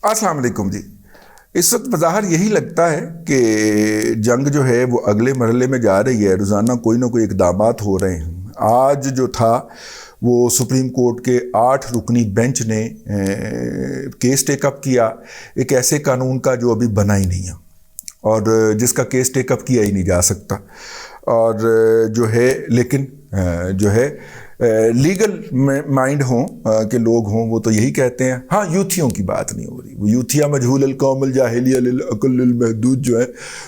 السلام علیکم جی. اس وقت بظاہر یہی لگتا ہے کہ جنگ جو ہے وہ اگلے مرحلے میں جا رہی ہے. روزانہ کوئی نہ کوئی اقدامات ہو رہے ہیں. آج جو تھا وہ سپریم کورٹ کے 8 رکنی بینچ نے کیس ٹیک اپ کیا ایک ایسے قانون کا جو ابھی بنا ہی نہیں ہے اور جس کا کیس ٹیک اپ کیا ہی نہیں جا سکتا. اور جو ہے لیکن جو ہے لیگل مائنڈ ہوں کہ لوگ ہوں وہ تو یہی کہتے ہیں. ہاں یوتھیوں کی بات نہیں ہو رہی. وہ یوتھیا مجہول القوم الجاہلیہ للعقل المحدود جو ہے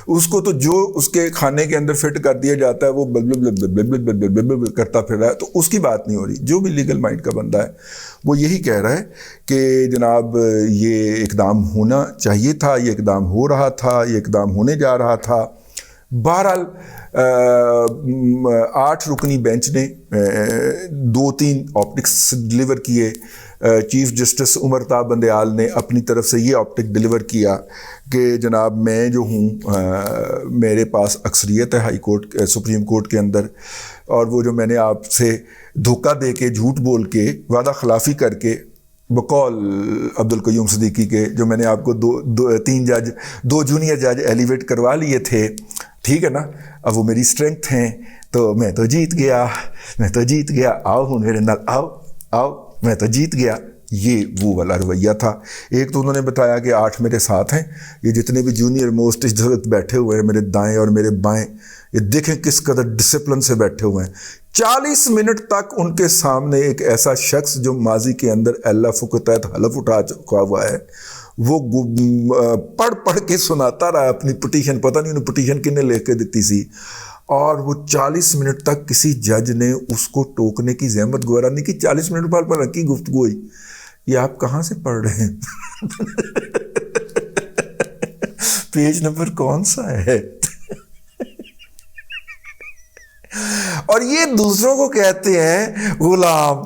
اس کو تو جو اس کے کھانے کے اندر فٹ کر دیا جاتا ہے وہ کرتا پھر رہا ہے, تو اس کی بات نہیں ہو رہی. جو بھی لیگل مائنڈ کا بندہ ہے وہ یہی کہہ رہا ہے کہ جناب یہ اقدام ہونا چاہیے تھا, یہ اقدام ہو رہا تھا, یہ اقدام ہونے جا رہا تھا. بہرحال 8 رکنی بینچ نے 2-3 آپٹکس ڈلیور کیے. چیف جسٹس عمر تا بندیال نے اپنی طرف سے یہ آپٹک ڈلیور کیا کہ جناب میں جو ہوں میرے پاس اکثریت ہے ہائی کورٹ سپریم کورٹ کے اندر, اور وہ جو میں نے آپ سے دھوکہ دے کے جھوٹ بول کے وعدہ خلافی کر کے بقول عبدالقیوم صدیقی کے جو میں نے آپ کو 2 جونیئر جج ایلیویٹ کروا لیے تھے, ٹھیک ہے نا, اب وہ میری اسٹرینتھ ہیں تو میں تو جیت گیا, آؤ ہوں میرے نال, آؤ میں تو جیت گیا. یہ وہ والا رویہ تھا. ایک تو انہوں نے بتایا کہ 8 میرے ساتھ ہیں, یہ جتنے بھی جونیئر موسٹ اس وقت بیٹھے ہوئے ہیں میرے دائیں اور میرے بائیں, یہ دیکھیں کس قدر ڈسپلن سے بیٹھے ہوئے ہیں. 40 منٹ تک ان کے سامنے ایک ایسا شخص جو ماضی کے اندر LF کے تحت حلف اٹھا چکا ہوا ہے وہ پڑھ کے سناتا رہا اپنی پٹیشن. پتہ نہیں انہیں پٹیشن کن نے لکھ کے دیتی سی, اور وہ 40 منٹ تک کسی جج نے اس کو ٹوکنے کی زحمت گوارا نہیں کی. 40 منٹ بعد پر کی گفتگو ہوئی. یہ آپ کہاں سے پڑھ رہے ہیں؟ پیج نمبر کون سا ہے؟ اور یہ دوسروں کو کہتے ہیں غلام.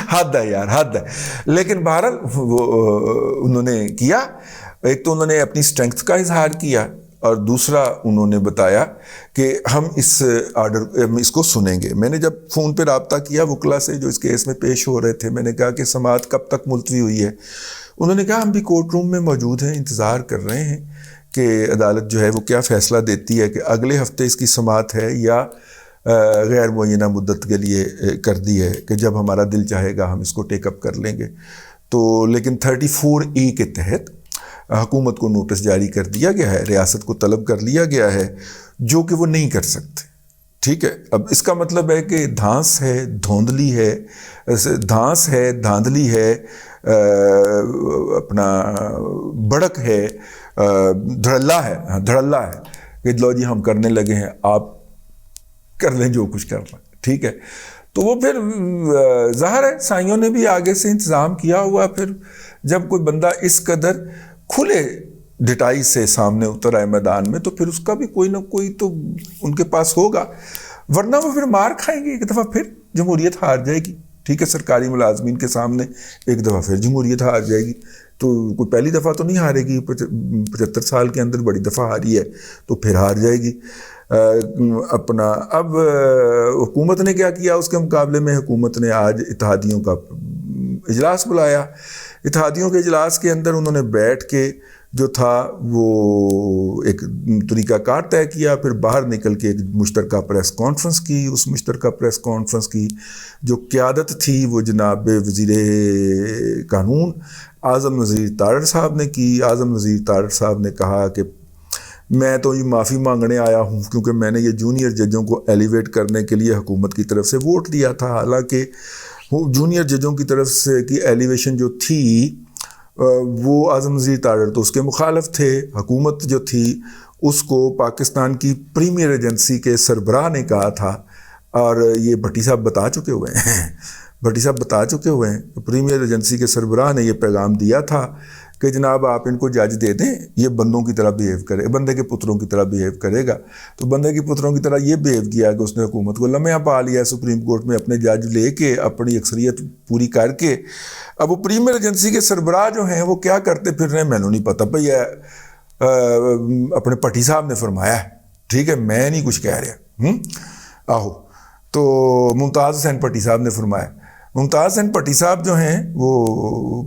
حد ہے یار, حد ہے. لیکن بہرحال وہ انہوں نے کیا. ایک تو انہوں نے اپنی اسٹرینگتھ کا اظہار کیا, اور دوسرا انہوں نے بتایا کہ ہم اس کو سنیں گے. میں نے جب فون پہ رابطہ کیا وکلا سے جو اس کیس میں پیش ہو رہے تھے, میں نے کہا کہ سماعت کب تک ملتوی ہوئی ہے؟ انہوں نے کہا ہم بھی کورٹ روم میں موجود ہیں, انتظار کر رہے ہیں کہ عدالت جو ہے وہ کیا فیصلہ دیتی ہے, کہ اگلے ہفتے اس کی سماعت ہے یا غیر معینہ مدت کے لیے کر دی ہے کہ جب ہمارا دل چاہے گا ہم اس کو ٹیک اپ کر لیں گے. تو لیکن 34A کے تحت حکومت کو نوٹس جاری کر دیا گیا ہے, ریاست کو طلب کر لیا گیا ہے, جو کہ وہ نہیں کر سکتے. ٹھیک ہے, اب اس کا مطلب ہے کہ دھانس ہے, دھاندلی ہے, اپنا بڑک ہے, دھڑلہ ہے کہ لو جی ہم کرنے لگے ہیں, آپ کر لیں جو کچھ کرنا. ٹھیک ہے, تو وہ پھر ظاہر ہے سائیوں نے بھی آگے سے انتظام کیا ہوا. پھر جب کوئی بندہ اس قدر کھلے ڈٹائی سے سامنے اتر آئے میدان میں, تو پھر اس کا بھی کوئی نہ کوئی تو ان کے پاس ہوگا, ورنہ وہ پھر مار کھائیں گے. ایک دفعہ پھر جمہوریت ہار جائے گی. ٹھیک ہے, سرکاری ملازمین کے سامنے ایک دفعہ پھر جمہوریت ہار جائے گی. تو کوئی پہلی دفعہ تو نہیں ہارے گی, 75 سال کے اندر بڑی دفعہ ہاری ہے تو پھر ہار جائے گی. اپنا اب حکومت نے کیا کیا اس کے مقابلے میں؟ حکومت نے آج اتحادیوں کا اجلاس بلایا. اتحادیوں کے اجلاس کے اندر انہوں نے بیٹھ کے جو تھا وہ ایک طریقہ کار طے کیا, پھر باہر نکل کے ایک مشترکہ پریس کانفرنس کی. اس مشترکہ پریس کانفرنس کی جو قیادت تھی وہ جناب وزیر قانون اعظم نذیر تارڑ صاحب نے کی. اعظم نذیر تارڑ صاحب نے کہا کہ میں تو یہ معافی مانگنے آیا ہوں کیونکہ میں نے یہ جونیئر ججوں کو ایلیویٹ کرنے کے لیے حکومت کی طرف سے ووٹ دیا تھا. حالانکہ جونیئر ججوں کی طرف سے کی ایلیویشن جو تھی وہ اعظم نذیر تارڑ تو اس کے مخالف تھے. حکومت جو تھی اس کو پاکستان کی پریمیئر ایجنسی کے سربراہ نے کہا تھا, اور یہ بھٹی صاحب بتا چکے ہوئے ہیں پریمیئر ایجنسی کے سربراہ نے یہ پیغام دیا تھا کہ جناب آپ ان کو جج دے دیں, یہ بندوں کی طرح بیہیو کرے, بندے کے پتروں کی طرح بیہیو کرے گا. تو بندے کے پتروں کی طرح یہ بیہیو کیا کہ اس نے حکومت کو لمحہ پا لیا سپریم کورٹ میں, اپنے جج لے کے اپنی اکثریت پوری کر کے. اب وہ پریمیئر ایجنسی کے سربراہ جو ہیں وہ کیا کرتے پھر رہے ہیں میں نہیں پتہ. بھئی اپنے پٹی صاحب نے فرمایا ہے, ٹھیک ہے, میں نہیں کچھ کہہ رہا. آہو تو ممتاز حسین بھٹی صاحب نے فرمایا. ممتاز حسین بھٹی صاحب جو ہیں وہ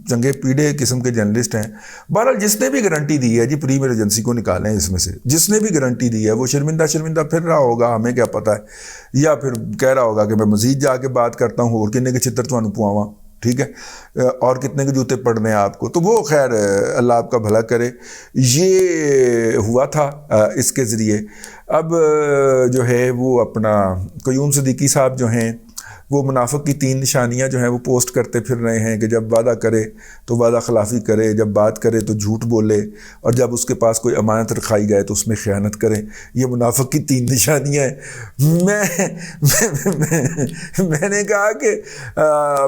چنگے پیڑے قسم کے جرنلسٹ ہیں. بہرحال جس نے بھی گارنٹی دی ہے جی پریمیئر ایجنسی کو نکالیں اس میں سے, جس نے بھی گارنٹی دی ہے وہ شرمندہ پھر رہا ہوگا, ہمیں کیا پتہ ہے, یا پھر کہہ رہا ہوگا کہ میں مزید جا کے بات کرتا ہوں اور کنے کے چتر تمہیں پواواں, ٹھیک ہے, اور کتنے کے جوتے پڑنے ہیں آپ کو. تو وہ خیر اللہ آپ کا بھلا کرے. یہ ہوا تھا اس کے ذریعے. اب جو ہے وہ اپنا قیوم صدیقی صاحب جو ہیں وہ منافق کی 3 نشانیاں جو ہیں وہ پوسٹ کرتے پھر رہے ہیں کہ جب وعدہ کرے تو وعدہ خلافی کرے, جب بات کرے تو جھوٹ بولے, اور جب اس کے پاس کوئی امانت رکھائی جائے تو اس میں خیانت کرے. یہ منافق کی 3 نشانیاں ہیں. میں نے کہا کہ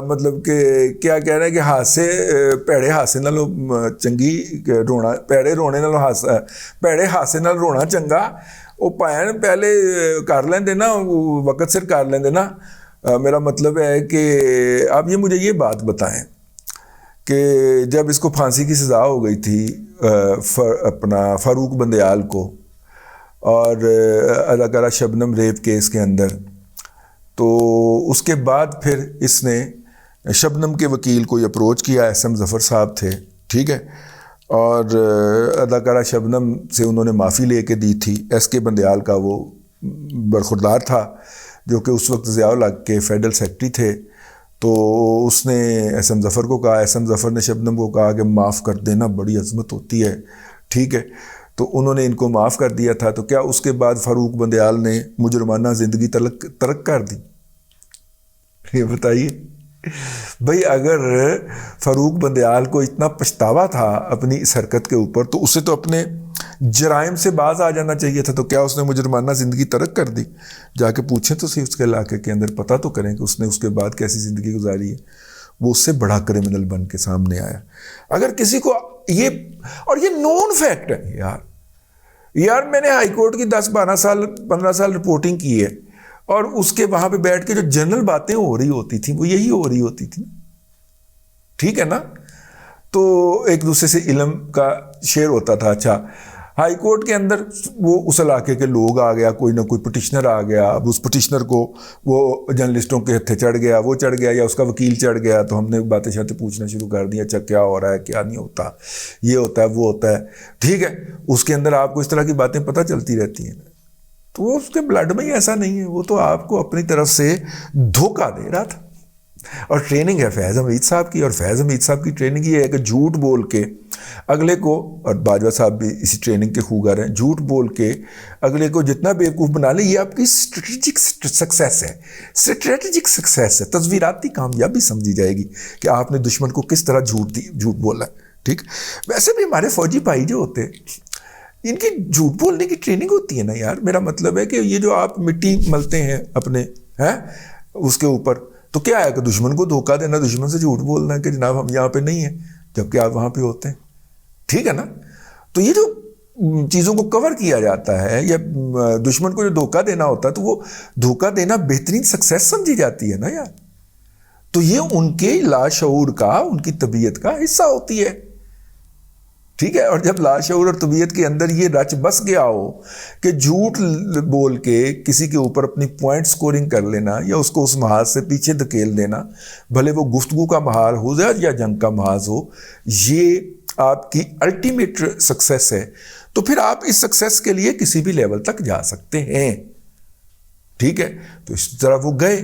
مطلب کہ کیا کہہ رہے ہیں کہ ہاسے پیڑے ہاسے نالوں چنگی رونا, پیڑے رونے نالوں ہاسا, پیڑے ہاسے نال رونا چنگا. وہ پائن پہلے کر لیندے نا, وقت سر کر لیندے نا. میرا مطلب ہے کہ آپ مجھے یہ بات بتائیں کہ جب اس کو پھانسی کی سزا ہو گئی تھی اپنا فاروق بندیال کو اور اداکارہ شبنم ریپ کیس کے اندر, تو اس کے بعد پھر اس نے شبنم کے وکیل کو اپروچ کیا, ایس ایم ظفر صاحب تھے, ٹھیک ہے, اور اداکارہ شبنم سے انہوں نے معافی لے کے دی تھی. ایس کے بندیال کا وہ برخوردار تھا جو کہ اس وقت ضیاء الحق کے فیڈرل سیکرٹری تھے. تو اس نے ایس ایم ظفر کو کہا, ایس ایم ظفر نے شبنم کو کہا کہ معاف کر دینا, بڑی عظمت ہوتی ہے, ٹھیک ہے. تو انہوں نے ان کو معاف کر دیا تھا. تو کیا اس کے بعد فاروق بندیال نے مجرمانہ زندگی ترک کر دی؟ یہ بتائیے بھئی, اگر فاروق بندیال کو اتنا پچھتاوا تھا اپنی اس حرکت کے اوپر تو اسے تو اپنے جرائم سے باز آ جانا چاہیے تھا. تو کیا اس نے مجرمانہ زندگی ترک کر دی؟ جا کے پوچھیں تو صحیح اس کے علاقے کے اندر, پتہ تو کریں کہ اس نے اس کے بعد کیسی زندگی گزاری ہے. وہ اس سے بڑا کرمنل بن کے سامنے آیا. اگر کسی کو یہ, اور یہ نون فیکٹ ہے یار میں نے ہائی کورٹ کی 10-12 سال 15 سال رپورٹنگ کی ہے, اور اس کے وہاں پہ بیٹھ کے جو جنرل باتیں ہو رہی ہوتی تھیں وہ یہی ہو رہی ہوتی تھیں, ٹھیک ہے نا. تو ایک دوسرے سے علم کا شیئر ہوتا تھا. اچھا, ہائی کورٹ کے اندر وہ اس علاقے کے لوگ آ گیا, کوئی نہ کوئی پٹیشنر آ گیا. اب اس پٹیشنر کو وہ جرنلسٹوں کے ہتھے چڑھ گیا, وہ چڑھ گیا, یا اس کا وکیل چڑھ گیا. تو ہم نے باتیں شاتیں پوچھنا شروع کر دیا, اچھا کیا ہو رہا ہے, کیا نہیں ہوتا, یہ ہوتا ہے, وہ ہوتا ہے, ٹھیک ہے. اس کے اندر آپ کو اس طرح کی باتیں پتہ چلتی رہتی ہیں. تو وہ اس کے بلڈ میں ہی ایسا نہیں ہے, وہ تو آپ کو اپنی طرف سے دھوکہ دے رہا تھا. اور ٹریننگ ہے فیض حمید صاحب کی, اور فیض حمید صاحب کی ٹریننگ یہ ہے کہ جھوٹ بول کے اگلے کو, اور باجوہ صاحب بھی اسی ٹریننگ کے خوگر ہیں, جھوٹ بول کے اگلے کو جتنا بیوقوف بنا لیں. یہ آپ کی اسٹریٹجک سکسیس ہے, اسٹریٹجک سکسیس ہے, تصویراتی کامیابی سمجھی جائے گی کہ آپ نے دشمن کو کس طرح جھوٹ بولا ہے, ٹھیک. ویسے بھی ہمارے فوجی بھائی جو ہوتے ہیں ان کی جھوٹ بولنے کی ٹریننگ ہوتی ہے نا یار. میرا مطلب ہے کہ یہ جو آپ مٹی ملتے ہیں اپنے اس کے اوپر, تو کیا ہے کہ دشمن کو دھوکہ دینا, دشمن سے جھوٹ بولنا ہے کہ جناب ہم یہاں پہ نہیں ہیں جبکہ آپ وہاں پہ ہوتے ہیں, ٹھیک ہے نا. تو یہ جو چیزوں کو کور کیا جاتا ہے, یا دشمن کو جو دھوکہ دینا ہوتا ہے, تو وہ دھوکہ دینا بہترین سکسیس سمجھی جاتی ہے نا یار. تو یہ ان کے لاشعور کا, ان کی طبیعت کا حصہ ہوتی ہے, ٹھیک ہے. اور جب لاشعور اور طبیعت کے اندر یہ رچ بس گیا ہو کہ جھوٹ بول کے کسی کے اوپر اپنی پوائنٹ سکورنگ کر لینا, یا اس کو اس محاذ سے پیچھے دھکیل دینا, بھلے وہ گفتگو کا محاذ ہو جائے یا جنگ کا محاذ ہو, یہ آپ کی الٹیمیٹ سکسیس ہے. تو پھر آپ اس سکسیس کے لیے کسی بھی لیول تک جا سکتے ہیں, ٹھیک ہے. تو اس طرح وہ گئے.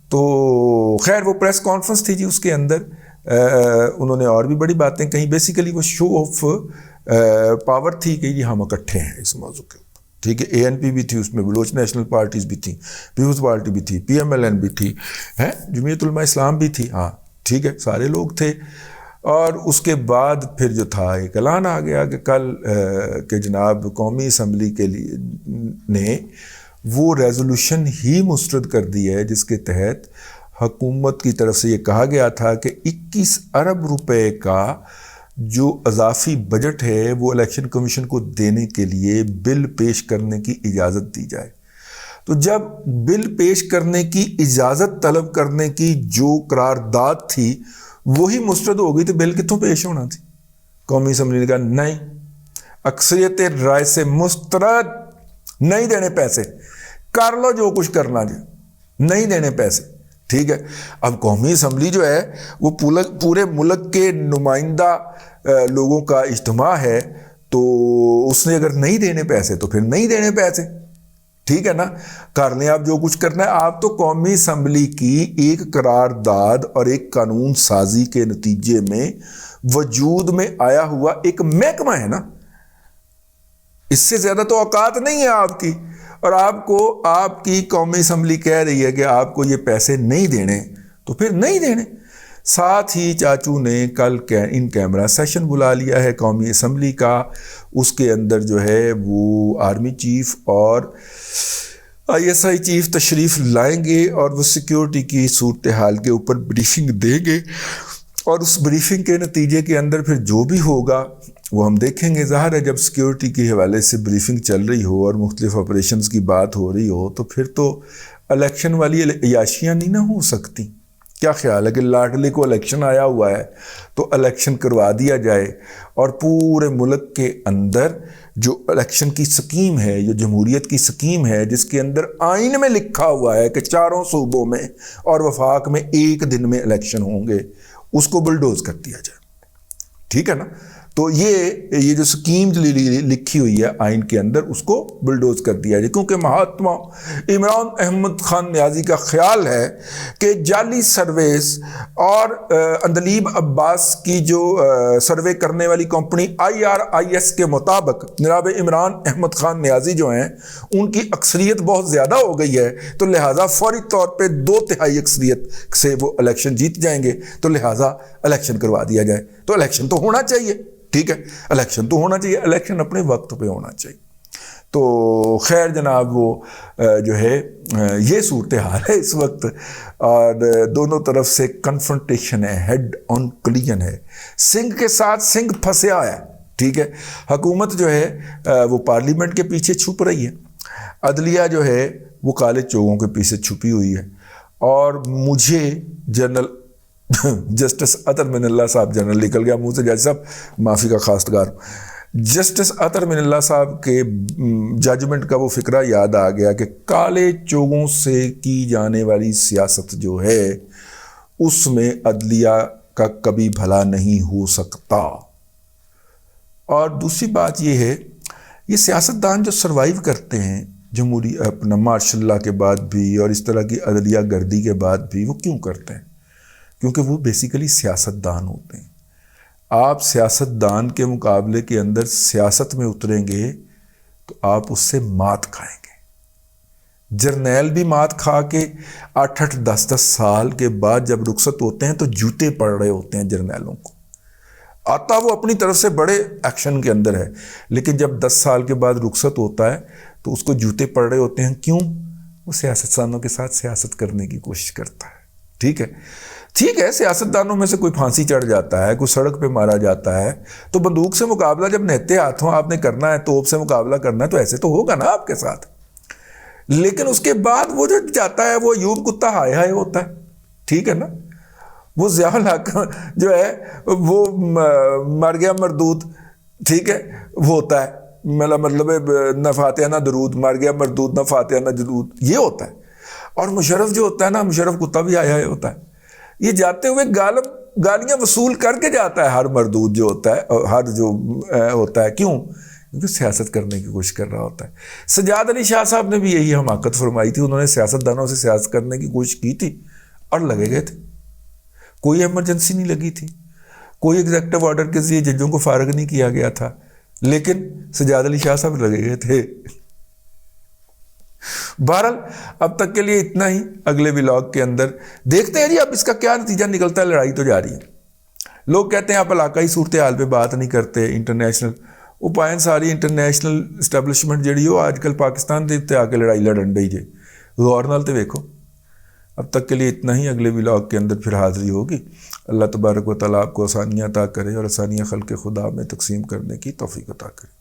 تو خیر وہ پریس کانفرنس تھی جی, اس کے اندر انہوں نے اور بھی بڑی باتیں کہیں. بیسیکلی وہ شو آف پاور تھی کہ یہ ہم اکٹھے ہیں اس موضوع کے اوپر, ٹھیک ہے. اے این پی بھی تھی اس میں, بلوچ نیشنل پارٹیز بھی تھیں, پیپلز پارٹی بھی تھی, پی ایم ایل این بھی تھی, جمعیت علماء اسلام بھی تھی, ہاں ٹھیک ہے, سارے لوگ تھے. اور اس کے بعد پھر جو تھا ایک اعلان آ گیا کہ کل کہ جناب قومی اسمبلی کے لیے نے وہ ریزولوشن ہی مسترد کر دی ہے جس کے تحت حکومت کی طرف سے یہ کہا گیا تھا کہ 21 ارب روپے کا جو اضافی بجٹ ہے وہ الیکشن کمیشن کو دینے کے لیے بل پیش کرنے کی اجازت دی جائے. تو جب بل پیش کرنے کی اجازت طلب کرنے کی جو قرارداد تھی وہی مسترد ہو گئی, تو بل کتوں پیش ہونا تھی؟ قومی اسمبلی نے کہا نہیں, اکثریت رائے سے مسترد, نہیں دینے پیسے, کر لو جو کچھ کرنا جائے, نہیں دینے پیسے، ٹھیک ہے. اب قومی اسمبلی جو ہے وہ پورے ملک کے نمائندہ لوگوں کا اجتماع ہے، تو اس نے اگر نہیں دینے پیسے تو پھر نہیں دینے پیسے، ٹھیک ہے نا. کر لیں آپ جو کچھ کرنا ہے. آپ تو قومی اسمبلی کی ایک قرارداد اور ایک قانون سازی کے نتیجے میں وجود میں آیا ہوا ایک محکمہ ہے نا. اس سے زیادہ تو اوقات نہیں ہے آپ کی. اور آپ کو آپ کی قومی اسمبلی کہہ رہی ہے کہ آپ کو یہ پیسے نہیں دینے تو پھر نہیں دینے. ساتھ ہی چاچو نے کل ان کیمرہ سیشن بلا لیا ہے قومی اسمبلی کا. اس کے اندر جو ہے وہ آرمی چیف اور ISI چیف تشریف لائیں گے اور وہ سیکیورٹی کی صورتحال کے اوپر بریفنگ دیں گے، اور اس بریفنگ کے نتیجے کے اندر پھر جو بھی ہوگا وہ ہم دیکھیں گے. ظاہر ہے جب سیکیورٹی کے حوالے سے بریفنگ چل رہی ہو اور مختلف آپریشنز کی بات ہو رہی ہو تو پھر تو الیکشن والی عیاشیاں نہیں نہ ہو سکتی. کیا خیال ہے کہ لاڈلی کو الیکشن آیا ہوا ہے تو الیکشن کروا دیا جائے، اور پورے ملک کے اندر جو الیکشن کی سکیم ہے، جو جمہوریت کی سکیم ہے، جس کے اندر آئین میں لکھا ہوا ہے کہ 4 صوبوں میں اور وفاق میں 1 دن میں الیکشن ہوں گے، اس کو بلڈوز کر دیا جائے. ٹھیک ہے نا. تو یہ جو سکیم لکھی ہوئی ہے آئین کے اندر اس کو بلڈوز کر دیا جائے، کیونکہ مہاتما عمران احمد خان نیازی کا خیال ہے کہ جعلی سرویز اور اندلیب عباس کی جو سروے کرنے والی کمپنی IRIS کے مطابق جناب عمران احمد خان نیازی جو ہیں ان کی اکثریت بہت زیادہ ہو گئی ہے، تو لہٰذا فوری طور پہ 2/3 اکثریت سے وہ الیکشن جیت جائیں گے، تو لہٰذا الیکشن کروا دیا جائے. تو الیکشن تو ہونا چاہیے، ٹھیک ہے، الیکشن تو ہونا چاہیے، الیکشن اپنے وقت پہ ہونا چاہیے. تو خیر جناب وہ جو ہے یہ صورتحال ہے اس وقت، اور دونوں طرف سے کنفرنٹیشن ہے، ہیڈ آن کلیجن ہے. سنگھ کے ساتھ سنگھ پھنسیا ہے، ٹھیک ہے. حکومت جو ہے وہ پارلیمنٹ کے پیچھے چھپ رہی ہے، عدلیہ جو ہے وہ کالے چوگوں کے پیچھے چھپی ہوئی ہے. اور مجھے جنرل جسٹس اطہر من اللہ صاحب، جنرل نکل گیا منہ سے، جج صاحب معافی کا خواستگار، جسٹس اطہر من اللہ صاحب کے ججمنٹ کا وہ فقرہ یاد آ گیا کہ کالے چوگوں سے کی جانے والی سیاست جو ہے اس میں عدلیہ کا کبھی بھلا نہیں ہو سکتا. اور دوسری بات یہ ہے، یہ سیاستدان جو سروائیو کرتے ہیں جمہوری اپنا مارشل لا کے بعد بھی اور اس طرح کی عدلیہ گردی کے بعد بھی، وہ کیوں کرتے ہیں؟ کیونکہ وہ بیسیکلی سیاستدان ہوتے ہیں. آپ سیاستدان کے مقابلے کے اندر سیاست میں اتریں گے تو آپ اس سے مات کھائیں گے. جرنیل بھی مات کھا کے 8-8 10-10 سال کے بعد جب رخصت ہوتے ہیں تو جوتے پڑ رہے ہوتے ہیں جرنیلوں کو. آتا وہ اپنی طرف سے بڑے ایکشن کے اندر ہے، لیکن جب 10 سال کے بعد رخصت ہوتا ہے تو اس کو جوتے پڑ رہے ہوتے ہیں. کیوں؟ وہ سیاستدانوں کے ساتھ سیاست کرنے کی کوشش کرتا ہے. ٹھیک ہے، ٹھیک ہے. سیاستدانوں میں سے کوئی پھانسی چڑھ جاتا ہے، کوئی سڑک پہ مارا جاتا ہے، تو بندوق سے مقابلہ جب نہتے ہاتھوں آپ نے کرنا ہے، توپ سے مقابلہ کرنا ہے، تو ایسے تو ہوگا نا آپ کے ساتھ. لیکن اس کے بعد وہ جو جاتا ہے وہ ایوب کتا ہائے ہائے ہوتا ہے. ٹھیک ہے نا. وہ ضیاء الحق جو ہے وہ مر گیا مردود، ٹھیک ہے، وہ ہوتا ہے. مطلب نہ فاتحہ نہ درود، مر گیا مردود، نہ فاتحہ نہ درود، یہ ہوتا ہے. اور مشرف جو ہوتا ہے نا، مشرف کتا بھی ہائے ہائے ہوتا ہے. یہ جاتے ہوئے گالیاں وصول کر کے جاتا ہے ہر مردود جو ہوتا ہے، ہر جو ہوتا ہے. کیوں؟ کیونکہ سیاست کرنے کی کوشش کر رہا ہوتا ہے. سجاد علی شاہ صاحب نے بھی یہی حماقت فرمائی تھی. انہوں نے سیاستدانوں سے سیاست کرنے کی کوشش کی تھی اور لگے گئے تھے. کوئی ایمرجنسی نہیں لگی تھی، کوئی ایگزیکٹو آرڈر کے ذریعے ججوں کو فارغ نہیں کیا گیا تھا، لیکن سجاد علی شاہ صاحب لگے گئے تھے. بہرحال اب تک کے لیے اتنا ہی. اگلے ولاگ کے اندر دیکھتے ہیں جی اب اس کا کیا نتیجہ نکلتا ہے. لڑائی تو جاری ہے. لوگ کہتے ہیں آپ علاقائی صورتحال پہ بات نہیں کرتے، انٹرنیشنل. وہ پائن ساری انٹرنیشنل اسٹیبلشمنٹ جڑی ہو آج کل پاکستان دے آ کے لڑائی لڑن ڈی جے. غور نال تے ویکھو. اب تک کے لیے اتنا ہی. اگلے ولاگ کے اندر پھر حاضری ہوگی. اللہ تبارک و تعالیٰ آپ کو آسانیاں عطا کرے اور آسانیاں خلق خدا میں تقسیم کرنے کی توفیق عطا کرے.